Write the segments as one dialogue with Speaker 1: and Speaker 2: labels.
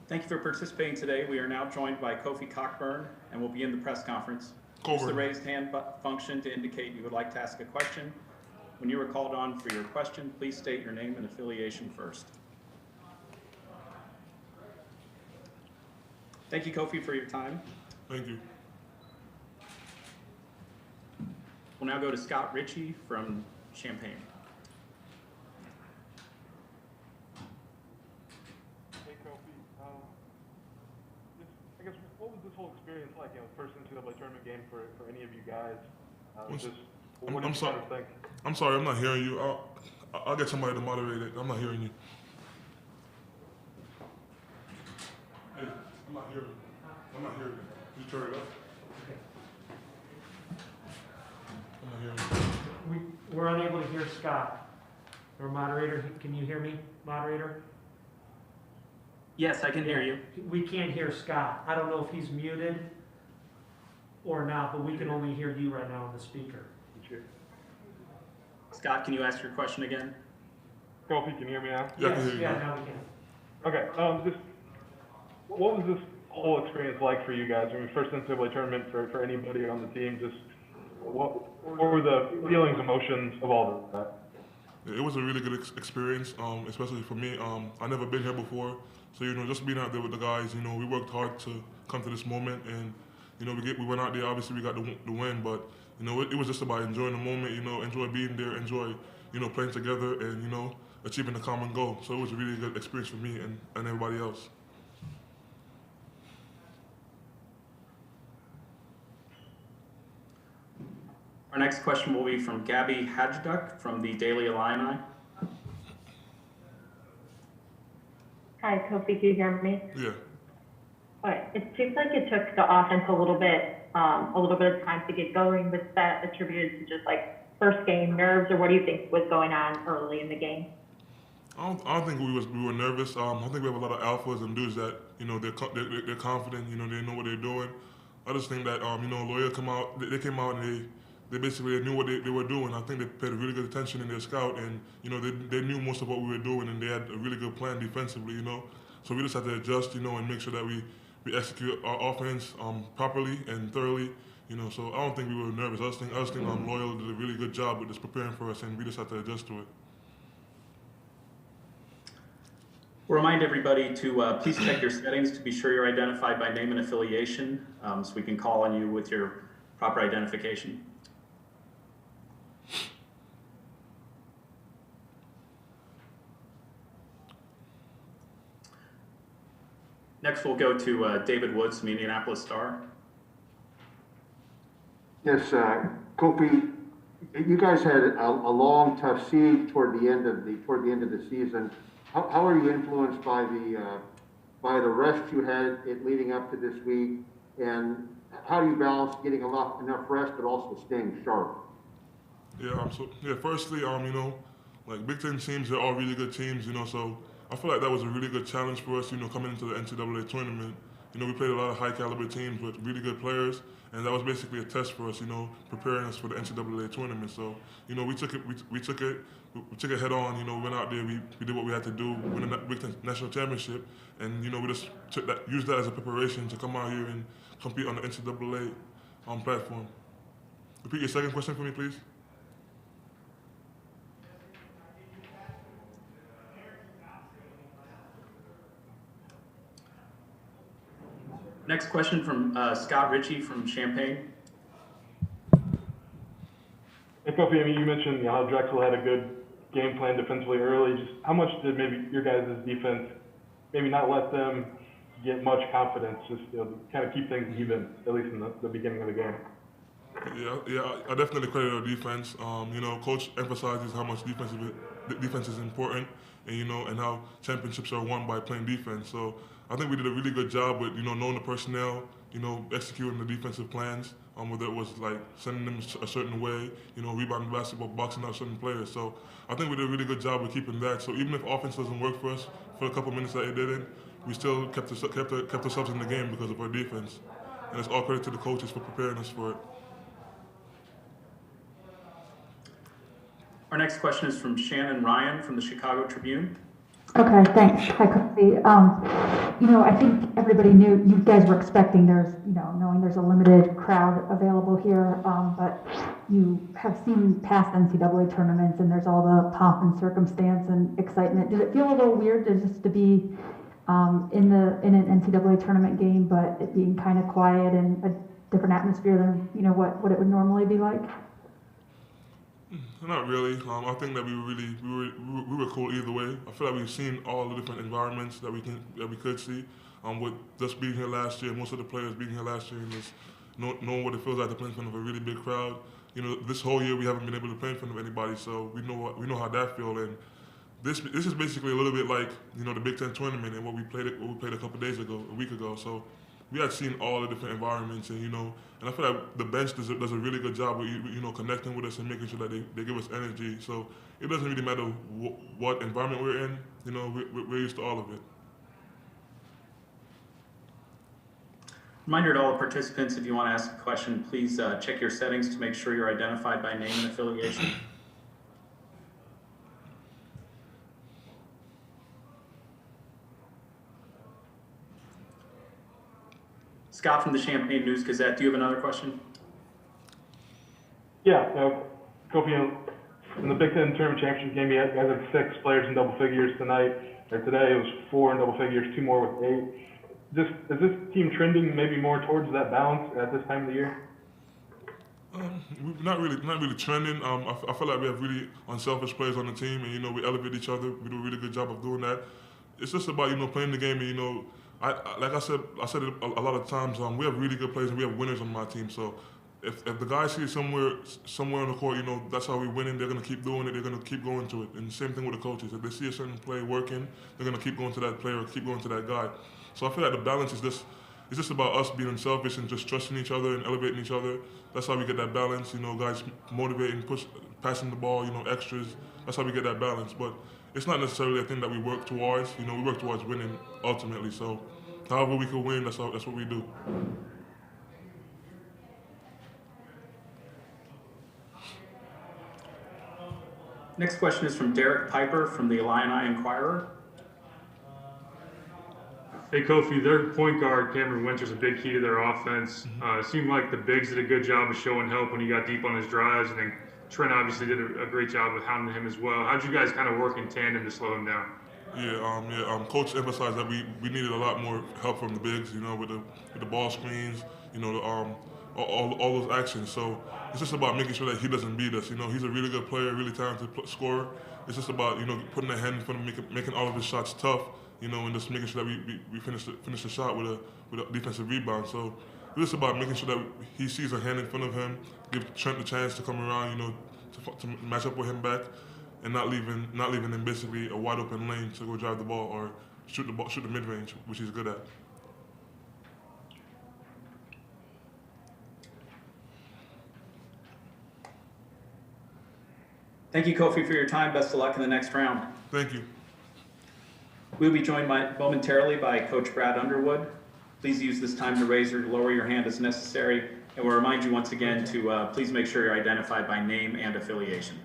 Speaker 1: Thank you for participating today. We are now joined by Kofi Cockburn, and we'll begin the press conference. Use the raised hand function to indicate you would like to ask a question. When you are called on for your question, please state your name and affiliation first. Thank you, Kofi, for your time.
Speaker 2: Thank you.
Speaker 1: We'll now go to Scott Ritchie from Champaign.
Speaker 3: Hey, Kofi. I guess, what was this whole experience like? First NCAA tournament game for any of you guys. What did you kind of think?
Speaker 2: I'm sorry, I'm not hearing you. I'll get somebody to moderate it. I'm not hearing you. Hey, I'm not hearing you. I'm not hearing you. You turn it up. I'm not hearing you.
Speaker 4: We're unable to hear Scott. Or moderator, can you hear me, moderator?
Speaker 1: Yes, I can hear you.
Speaker 4: We can't hear Scott. I don't know if he's muted or not, but we can only hear you right now on the speaker.
Speaker 1: Scott, can you ask your question again?
Speaker 3: Kofi, can you hear me now?
Speaker 2: Yeah, I can
Speaker 4: Yes,
Speaker 2: hear you.
Speaker 4: yeah, now we can.
Speaker 3: Okay. What was this whole experience like for you guys? I mean, first NCAA tournament for anybody on the team. Just what were the feelings, emotions of all of that?
Speaker 2: It was a really good experience, especially for me. I never been here before, so just being out there with the guys. We worked hard to come to this moment, and we went out there. Obviously, we got the win, but it was just about enjoying the moment. Enjoy being there, enjoy playing together, and achieving a common goal. So it was a really good experience for me and everybody else.
Speaker 1: Our next question will be from Gabby Hajduk from the Daily Illini.
Speaker 5: Hi, Kofi, do you hear me?
Speaker 2: Yeah.
Speaker 5: All right. It seems like it took the offense a little bit of time to get going. Was that attributed to just like first game nerves, or what do you think was going on early in the game?
Speaker 2: I don't think we were nervous. I think we have a lot of alphas and dudes that they're confident. They know what they're doing. I just think that Loyola they came out and they basically knew what they were doing. I think they paid really good attention in their scout, and they knew most of what we were doing, and they had a really good plan defensively. So we just had to adjust, and make sure that we execute our offense properly and thoroughly. So I don't think we were nervous. I just think Loyola did a really good job with just preparing for us, and we just had to adjust to it.
Speaker 1: We'll remind everybody to please check your settings to be sure you're identified by name and affiliation, so we can call on you with your proper identification. Next, we'll go to David Woods from the Indianapolis Star.
Speaker 6: Yes, Kofi, you guys had a long, tough siege toward the end of the season. How are you influenced by the rest you had leading up to this week, and how do you balance getting enough rest but also staying sharp?
Speaker 2: Firstly, like Big Ten teams, they're all really good teams, so I feel like that was a really good challenge for us, coming into the NCAA tournament. We played a lot of high caliber teams with really good players, and that was basically a test for us, preparing us for the NCAA tournament. So, we took it head on. We went out there, we did what we had to do, win the Big Ten national championship, and we just used that as a preparation to come out here and compete on the NCAA platform. Repeat your second question for me, please.
Speaker 1: Next question from Scott Ritchie from Champaign.
Speaker 3: Hey, Kofi, you mentioned how Drexel had a good game plan defensively early. Just how much did maybe your guys' defense maybe not let them get much confidence, just kind of keep things even, at least in the beginning of the game?
Speaker 2: Yeah, I definitely credit our defense. Coach emphasizes how much defense is important, and how championships are won by playing defense. So I think we did a really good job with knowing the personnel, executing the defensive plans, whether it was like sending them a certain way, rebounding basketball, boxing out certain players. So I think we did a really good job with keeping that. So even if offense doesn't work for us for a couple minutes that it didn't, we still kept ourselves in the game because of our defense. And it's all credit to the coaches for preparing us for it.
Speaker 1: Our next question is from Shannon Ryan from the Chicago Tribune.
Speaker 7: Okay, thanks. Hi, Kofi. I think everybody knew, you guys were expecting knowing there's a limited crowd available here, but you have seen past NCAA tournaments and there's all the pomp and circumstance and excitement. Did it feel a little weird just to be in an NCAA tournament game, but it being kind of quiet and a different atmosphere than, what it would normally be like?
Speaker 2: Not really. I think that we were cool either way. I feel like we've seen all the different environments that we could see. With just being here last year, most of the players being here last year, and just knowing what it feels like to play in front of a really big crowd. This whole year we haven't been able to play in front of anybody, so we know how that feels. And this is basically a little bit like the Big Ten tournament and what we played a couple days ago, a week ago. So we had seen all the different environments, and and I feel like the bench does a really good job with connecting with us and making sure that they give us energy. So it doesn't really matter what environment we're in. We're used to all of it.
Speaker 1: Reminder to all the participants, if you want to ask a question, please check your settings to make sure you're identified by name and affiliation. Scott from the Champaign News-Gazette, do you have another question?
Speaker 3: Yeah, Kofi, in the Big Ten Tournament Championship game, you guys had 6 players in double figures tonight, or today it was 4 in double figures, 2 more with 8. Is this team trending maybe more towards that balance at this time of the year?
Speaker 2: Not really trending. I feel like we have really unselfish players on the team, and we elevate each other. We do a really good job of doing that. It's just about playing the game, and like I said it a lot of times. We have really good players and we have winners on my team. So if the guys see it somewhere on the court, that's how we winning. They're gonna keep doing it. They're gonna keep going to it. And same thing with the coaches. If they see a certain play working, they're gonna keep going to that player or keep going to that guy. So I feel like the balance is just about us being unselfish and just trusting each other and elevating each other. That's how we get that balance. Guys motivating, passing the ball, extras. That's how we get that balance. But it's not necessarily a thing that we work towards. We work towards winning ultimately. So however we can win, that's what we do.
Speaker 1: Next question is from Derek Piper from the Illini Inquirer.
Speaker 8: Hey, Kofi, their point guard, Cameron Winter's a big key to their offense. It seemed like the bigs did a good job of showing help when he got deep on his drives, and then Trent obviously did a great job with hounding him as well. How'd you guys kind of work in tandem to slow him down?
Speaker 2: Coach emphasized that we needed a lot more help from the bigs, with the ball screens, all those actions. So it's just about making sure that he doesn't beat us. He's a really good player, really talented scorer. It's just about putting a hand in front of him, making all of his shots tough, and just making sure that we finish the shot with a defensive rebound. So it's just about making sure that he sees a hand in front of him, give Trent the chance to come around, to match up with him back, and not leaving him basically a wide open lane to go drive the ball or shoot the mid range, which he's good at.
Speaker 1: Thank you, Kofi, for your time. Best of luck in the next round.
Speaker 2: Thank you.
Speaker 1: We'll be joined momentarily by Coach Brad Underwood. Please use this time to raise or lower your hand as necessary. And we'll remind you once again to please make sure you're identified by name and affiliation.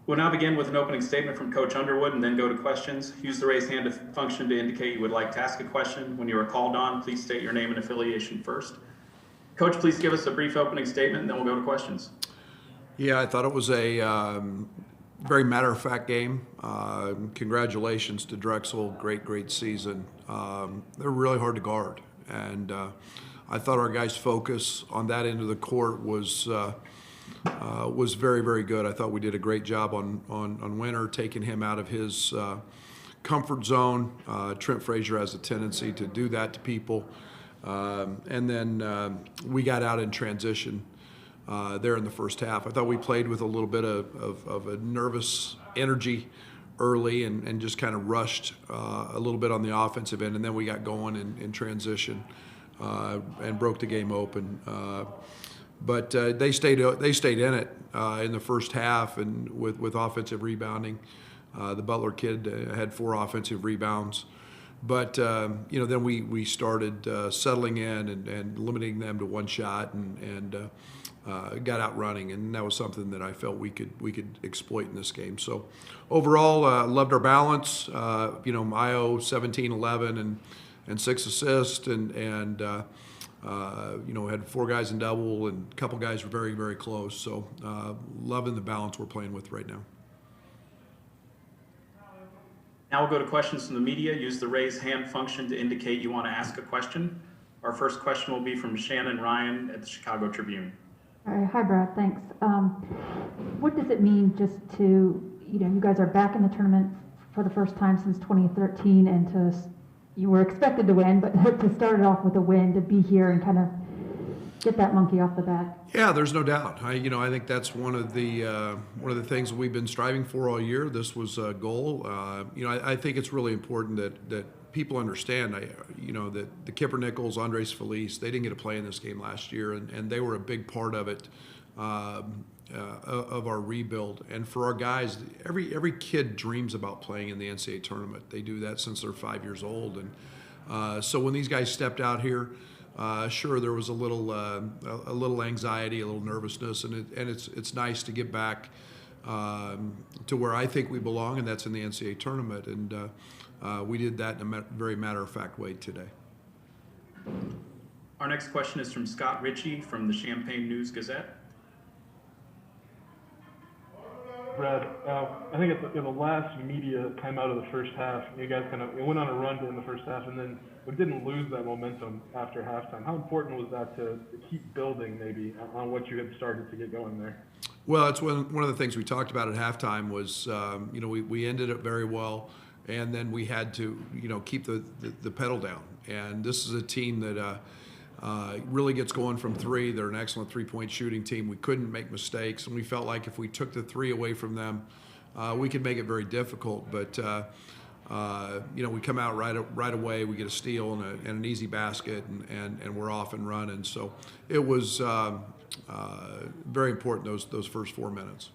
Speaker 1: We'll now begin with an opening statement from Coach Underwood and then go to questions. Use the raise hand function to indicate you would like to ask a question. When you are called on, please state your name and affiliation first. Coach, please give us a brief opening statement and then we'll go to questions.
Speaker 9: Yeah, I thought it was a very matter-of-fact game. Congratulations to Drexel. Great season. They're really hard to guard. And I thought our guys' focus on that end of the court was very, very good. I thought we did a great job on Winter, taking him out of his comfort zone. Trent Frazier has a tendency to do that to people. And then we got out in transition there in the first half. I thought we played with a little bit of a nervous energy early and just kind of rushed a little bit on the offensive end, and then we got going in transition and broke the game open. But they stayed in it in the first half, and with offensive rebounding. The Butler kid had 4 offensive rebounds. But then we started settling in and limiting them to one shot and got out running, and that was something that I felt we could exploit in this game. So overall, loved our balance. Mayo 17-11 and 6 assists, and had 4 guys in double, and a couple guys were very, very close. So loving the balance we're playing with right now.
Speaker 1: Now we'll go to questions from the media. Use the raise hand function to indicate you want to ask a question. Our first question will be from Shannon Ryan at the Chicago Tribune.
Speaker 7: All right. Hi, Brad. Thanks. What does it mean just to, you guys are back in the tournament for the first time since 2013, and you were expected to win, but to start it off with a win, to be here and kind of get that monkey off the back?
Speaker 9: Yeah, there's no doubt. I think that's one of the things that we've been striving for all year. This was a goal. I think it's really important that people understand. That the Kipper Nichols, Andres Feliz, they didn't get to play in this game last year, and they were a big part of it, of our rebuild. And for our guys, every kid dreams about playing in the NCAA tournament. They do that since they're 5 years old, and so when these guys stepped out here. Sure, there was a little anxiety, a little nervousness, and it's nice to get back to where I think we belong, and that's in the NCAA tournament. And we did that in a very matter-of-fact way today.
Speaker 1: Our next question is from Scott Ritchie from the Champaign News-Gazette.
Speaker 3: Brad, I think at the last media time out of the first half, you guys went on a run in the first half, and then we didn't lose that momentum after halftime. How important was that to keep building maybe on what you had started to get going there?
Speaker 9: Well, it's one of the things we talked about at halftime was, we ended it very well, and then we had to, keep the pedal down. And this is a team that really gets going from 3. They're an excellent 3-point shooting team. We couldn't make mistakes, and we felt like if we took the 3 away from them, we could make it very difficult. But we come out right away. We get a steal and an easy basket, and we're off and running. So it was very important those first 4 minutes.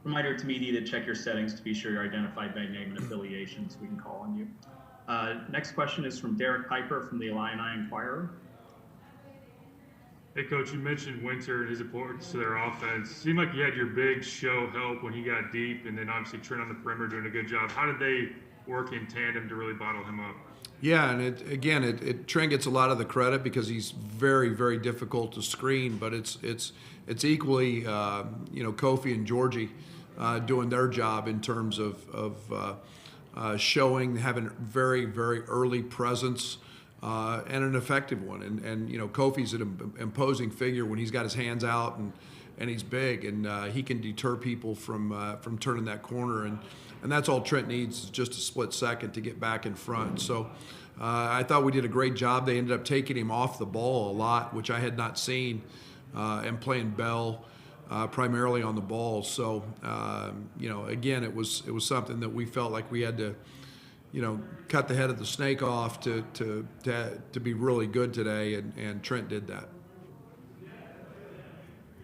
Speaker 1: Reminder to media to check your settings to be sure you're identified by name and affiliation so we can call on you. Next question is from Derek Piper from the Illini Inquirer.
Speaker 8: Hey, Coach, you mentioned Winter and his importance to their offense. Seemed like you had your big show help when he got deep, and then obviously Trent on the perimeter doing a good job. How did they work in tandem to really bottle him up?
Speaker 9: Yeah, and Trent gets a lot of the credit because he's very, very difficult to screen, but it's equally, Kofi and Georgie doing their job in terms of showing, having very, very early presence and an effective one. And Kofi's an imposing figure when he's got his hands out and he's big, and he can deter people from turning that corner. And that's all Trent needs, is just a split second to get back in front. So I thought we did a great job. They ended up taking him off the ball a lot, which I had not seen, and playing Bell primarily on the ball. So, again, it was something that we felt like we had to, cut the head of the snake off to be really good today, and Trent did that.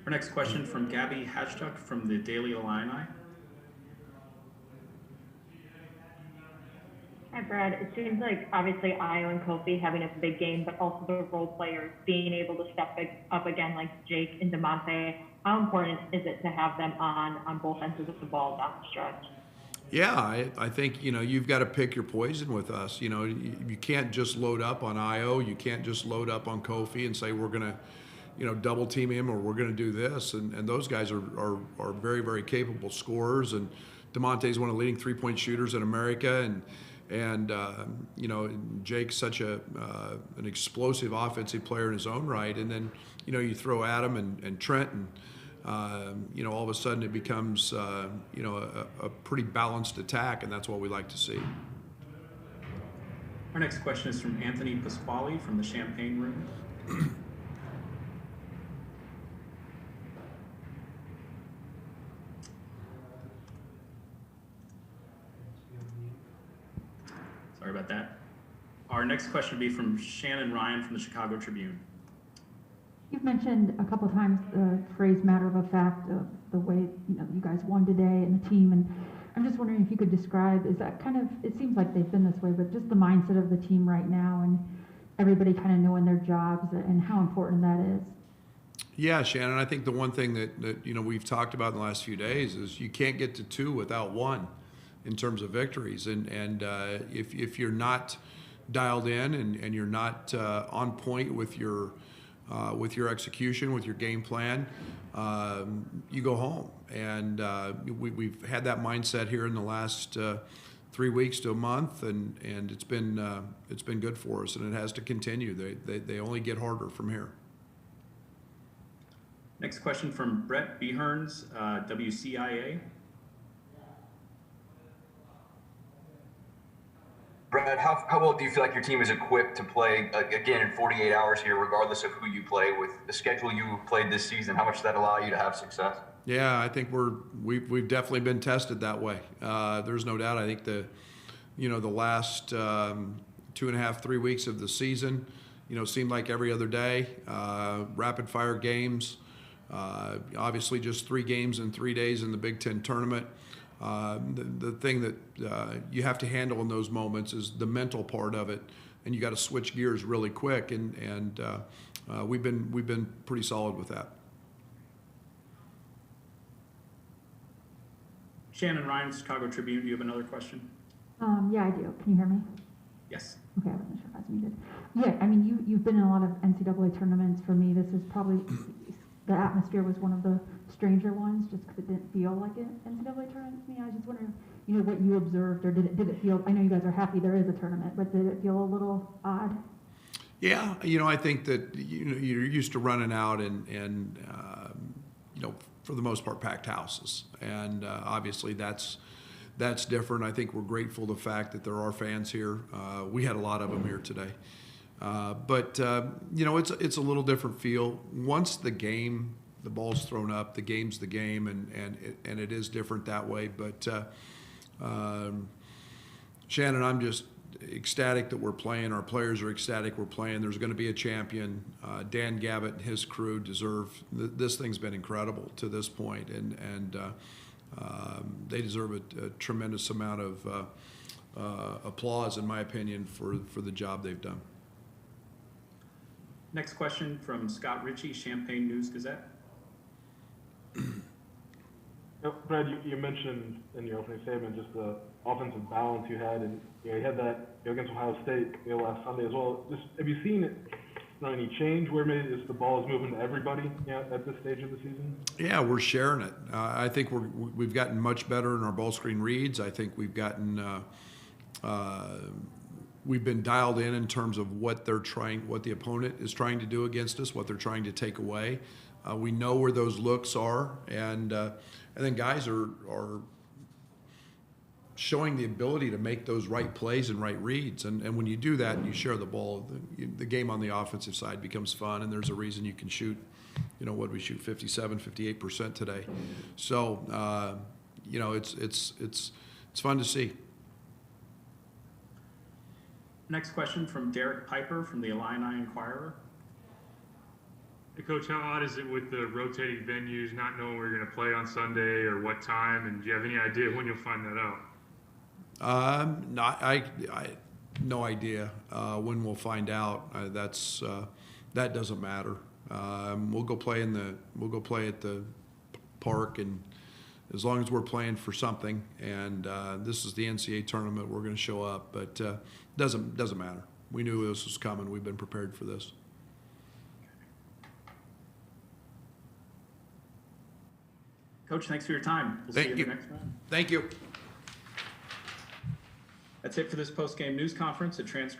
Speaker 1: Our next question from Gabby Hatchtuck from the Daily Illini.
Speaker 5: Hi, Brad. It seems like obviously Io and Kofi having a big game, but also the role players being able to step up again, like Jake and DeMonte. How important is it to have them on both ends of the ball down the stretch?
Speaker 9: Yeah, I think, you've got to pick your poison with us. You can't just load up on Io. You can't just load up on Kofi and say we're going to, double team him or we're going to do this. And those guys are very, very capable scorers. And DeMonte's one of the leading 3-point shooters in America. And you know, Jake's such an explosive offensive player in his own right. And then, you know, you throw Adam and Trent, and you know, all of a sudden it becomes you know, a pretty balanced attack, and that's what we like to see.
Speaker 1: Our next question is from Anthony Pasquale from the Champagne Room. Sorry about that. Our next question will be from Shannon Ryan from the Chicago Tribune.
Speaker 7: You've mentioned a couple of times the phrase matter of a fact of the way, you know, you guys won today and the team, and I'm just wondering if you could describe, is that kind of, it seems like they've been this way, but just the mindset of the team right now and everybody kind of knowing their jobs and how important that is?
Speaker 9: Yeah, Shannon, I think the one thing that you know, we've talked about in the last few days is you can't get to 2 without 1 in terms of victories. And if you're not dialed in and you're not on point with your execution, with your game plan, you go home. And we've had that mindset here in the last 3 weeks to a month, and it's been good for us, and it has to continue. They only get harder from here.
Speaker 1: Next question from Brett Beherns, WCIA.
Speaker 10: Brad, how well do you feel like your team is equipped to play, again, in 48 hours here, regardless of who you play? With the schedule you played this season, how much does that allow you to have success?
Speaker 9: Yeah, I think we've definitely been tested that way. There's no doubt. I think the last 2.5, 3 weeks of the season, you know, seemed like every other day. Rapid fire games, obviously just 3 games in 3 days in the Big Ten tournament. The thing that you have to handle in those moments is the mental part of it, and you got to switch gears really quick. And we've been pretty solid with that.
Speaker 1: Shannon Ryan, Chicago Tribune. Do you have another question?
Speaker 7: Yeah, I do. Can you hear me?
Speaker 1: Yes.
Speaker 7: Okay, I wasn't sure if I was muted. Yeah, I mean, you've been in a lot of NCAA tournaments. For me, this is probably, the atmosphere was one of the stranger ones, just because it didn't feel like an NCAA tournament to me. I was just wondering, you know, what you observed, or did it feel, I know you guys are happy there is a tournament, but did it feel a little odd?
Speaker 9: Yeah, you know, I think that, you know, you're used to running out and you know, for the most part, packed houses. And obviously that's different. I think we're grateful for the fact that there are fans here. We had a lot of them here today. But you know, it's a little different feel. Once the ball's thrown up, the game's the game, and it is different that way. But Shannon, I'm just ecstatic that we're playing. Our players are ecstatic we're playing. There's going to be a champion. Dan Gavitt and his crew deserve, this thing's been incredible to this point, and they deserve a tremendous amount of applause, in my opinion, for the job they've done.
Speaker 1: Next question from Scott Ritchie, Champaign News-Gazette.
Speaker 3: Brad, you mentioned in your opening statement just the offensive balance you had, and you had that against Ohio State last Sunday as well. Just have you seen it? Any change where maybe the ball is moving to everybody at this stage of the season?
Speaker 9: Yeah, we're sharing it. I think we've gotten much better in our ball screen reads. I think we've gotten we've been dialed in terms of what the opponent is trying to do against us, what they're trying to take away. We know where those looks are, and then guys are showing the ability to make those right plays and right reads. And when you do that and you share the ball, the game on the offensive side becomes fun, and there's a reason you can shoot, you know, what we shoot 57, 58% today. So, you know, it's fun to see.
Speaker 1: Next question from Derek Piper from the Illini Inquirer.
Speaker 8: Hey, Coach, how odd is it with the rotating venues, not knowing where you're going to play on Sunday or what time? And do you have any idea when you'll find that out?
Speaker 9: No idea when we'll find out. That doesn't matter. We'll go play at the park, and as long as we're playing for something, and this is the NCAA tournament, we're going to show up. But doesn't matter. We knew this was coming. We've been prepared for this.
Speaker 1: Coach, thanks for your time. We'll see you in the next round.
Speaker 9: Thank you.
Speaker 1: That's it for this post-game news conference. A transcript